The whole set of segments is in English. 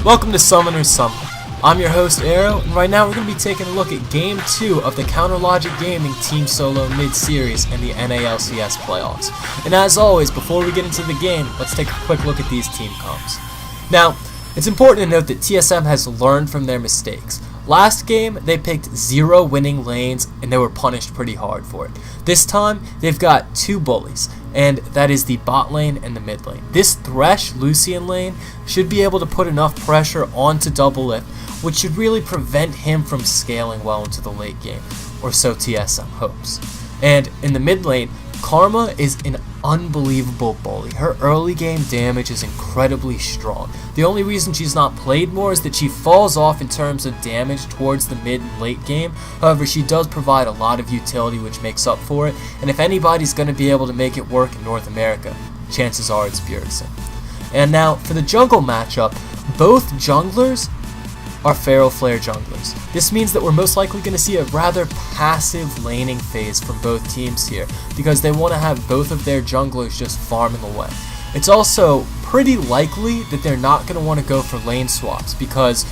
Welcome to Summoner's Summon. I'm your host Arrow, and right now we're going to be taking a look at Game 2 of the CounterLogic Gaming Team Solo Mid-Series in the LCS playoffs. And as always, before we get into the game, let's take a quick look at these team comps. Now, it's important to note that TSM has learned from their mistakes. Last game, they picked 0 winning lanes, and they were punished pretty hard for it. This time, they've got 2 bullies, and that is the bot lane and the mid lane. This Thresh Lucian lane should be able to put enough pressure onto Doublelift, which should really prevent him from scaling well into the late game, or so TSM hopes. And in the mid lane, Karma is an unbelievable bully. Her early game damage is incredibly strong. The only reason she's not played more is that she falls off in terms of damage towards the mid and late game. However, she does provide a lot of utility which makes up for it, and if anybody's going to be able to make it work in North America, chances are it's Bjergsen. And now for the jungle matchup, both junglers are Feral Flare junglers. This means that we're most likely going to see a rather passive laning phase from both teams here, because they want to have both of their junglers just farming away. It's also pretty likely that they're not going to want to go for lane swaps, because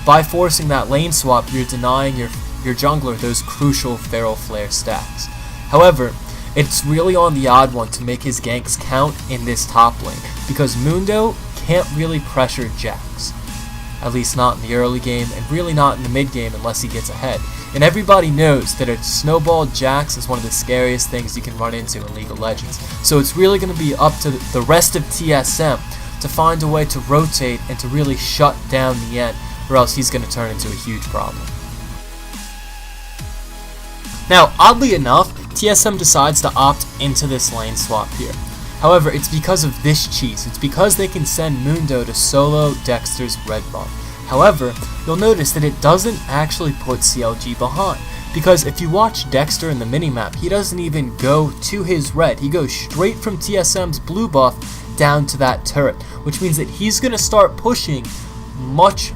by forcing that lane swap, you're denying your jungler those crucial Feral Flare stacks. However, it's really on the odd one to make his ganks count in this top lane, because Mundo can't really pressure Jax. At least not in the early game, and really not in the mid game unless he gets ahead. And everybody knows that a snowball Jax is one of the scariest things you can run into in League of Legends. So it's really going to be up to the rest of TSM to find a way to rotate and to really shut down the end, or else he's going to turn into a huge problem. Now, oddly enough, TSM decides to opt into this lane swap here. However, it's because of this cheese. It's because they can send Mundo to solo Dexter's red buff. However, you'll notice that it doesn't actually put CLG behind, because if you watch Dexter in the minimap, he doesn't even go to his red. He goes straight from TSM's blue buff down to that turret, which means that he's going to start pushing much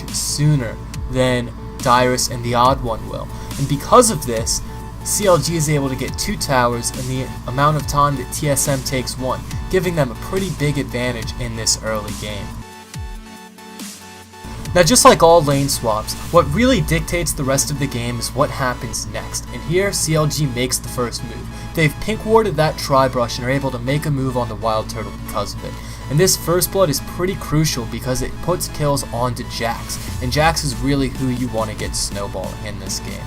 sooner than Dyrus and the Odd One will. And because of this, CLG is able to get 2 towers in the amount of time that TSM takes 1, giving them a pretty big advantage in this early game. Now, just like all lane swaps, what really dictates the rest of the game is what happens next, and here CLG makes the first move. They've pink warded that tri-brush and are able to make a move on the Wild Turtle because of it. And this first blood is pretty crucial because it puts kills onto Jax, and Jax is really who you want to get snowballing in this game.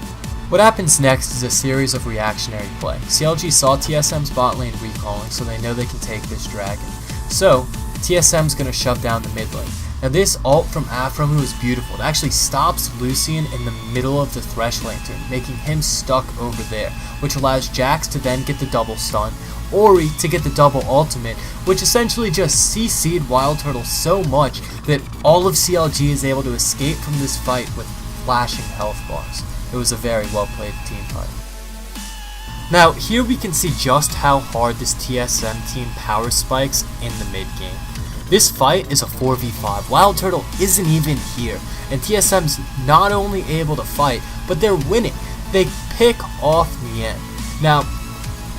What happens next is a series of reactionary play. CLG saw TSM's bot lane recalling, so they know they can take this dragon. So, TSM's going to shove down the mid lane. Now this ult from Afromu is beautiful. It actually stops Lucian in the middle of the Thresh lantern, making him stuck over there, which allows Jax to then get the double stun, Ori to get the double ultimate, which essentially just CC'd Wild Turtle so much that all of CLG is able to escape from this fight with flashing health bars. It was a very well played team fight. Now here we can see just how hard this TSM team power spikes in the mid game. This fight is a 4v5. Wild Turtle isn't even here, and TSM's not only able to fight, but they're winning. They pick off the end. Now,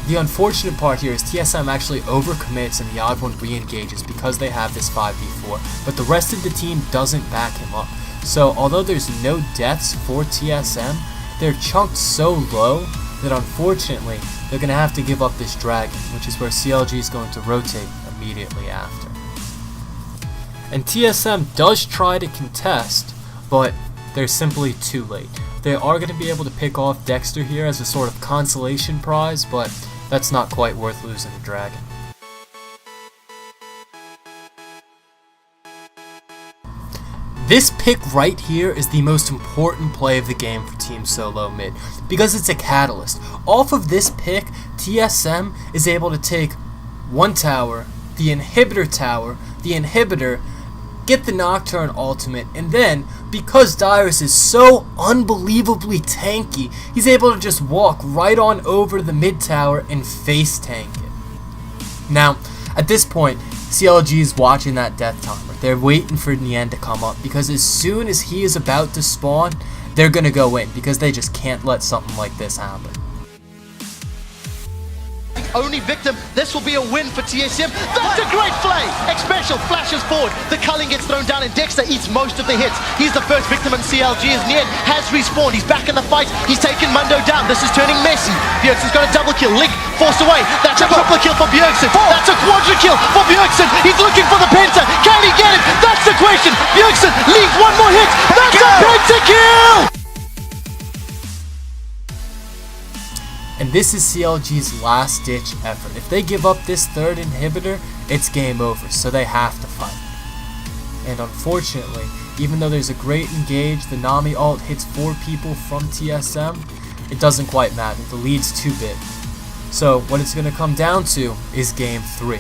the unfortunate part here is TSM actually overcommits and the odd one re-engages because they have this 5v4, but the rest of the team doesn't back him up. So although there's no deaths for TSM, they're chunked so low that unfortunately they're going to have to give up this dragon, which is where CLG is going to rotate immediately after. And TSM does try to contest, but they're simply too late. They are going to be able to pick off Dexter here as a sort of consolation prize, but that's not quite worth losing a dragon. This pick right here is the most important play of the game for Team Solo Mid, because it's a catalyst. Off of this pick, TSM is able to take 1 tower, the inhibitor, get the Nocturne ultimate, and then, because Dyrus is so unbelievably tanky, he's able to just walk right on over the mid tower and face tank it. Now, at this point, CLG is watching that death timer. They're waiting for Nien to come up, because as soon as he is about to spawn, they're going to go in, because they just can't let something like this happen. only victim. This will be a win for TSM. That's a great play! X-Special flashes forward. The culling gets thrown down and Dexter eats most of the hits. He's the first victim and CLG is near. Has respawned. He's back in the fight. He's taken Mundo down. This is turning messy. Bjergsen's got a double kill. Link forced away. That's a triple kill for Bjergsen. That's a quadra kill for Bjergsen. He's looking for the penta. Can he get it? That's the question. Bjergsen leaves one more hit. That's a penta kill! And this is CLG's last ditch effort. If they give up this third inhibitor, it's game over, so they have to fight. And unfortunately, even though there's a great engage, the Nami ult hits 4 people from TSM, it doesn't quite matter. The lead's too big. So what it's going to come down to is game 3.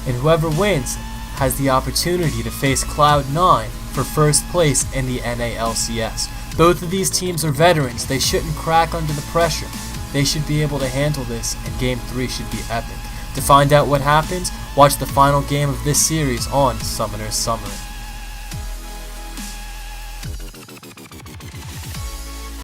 And whoever wins has the opportunity to face Cloud9 for first place in the NA LCS. Both of these teams are veterans. They shouldn't crack under the pressure. They should be able to handle this, and game 3 should be epic. To find out what happens, watch the final game of this series on Summoner's Summary.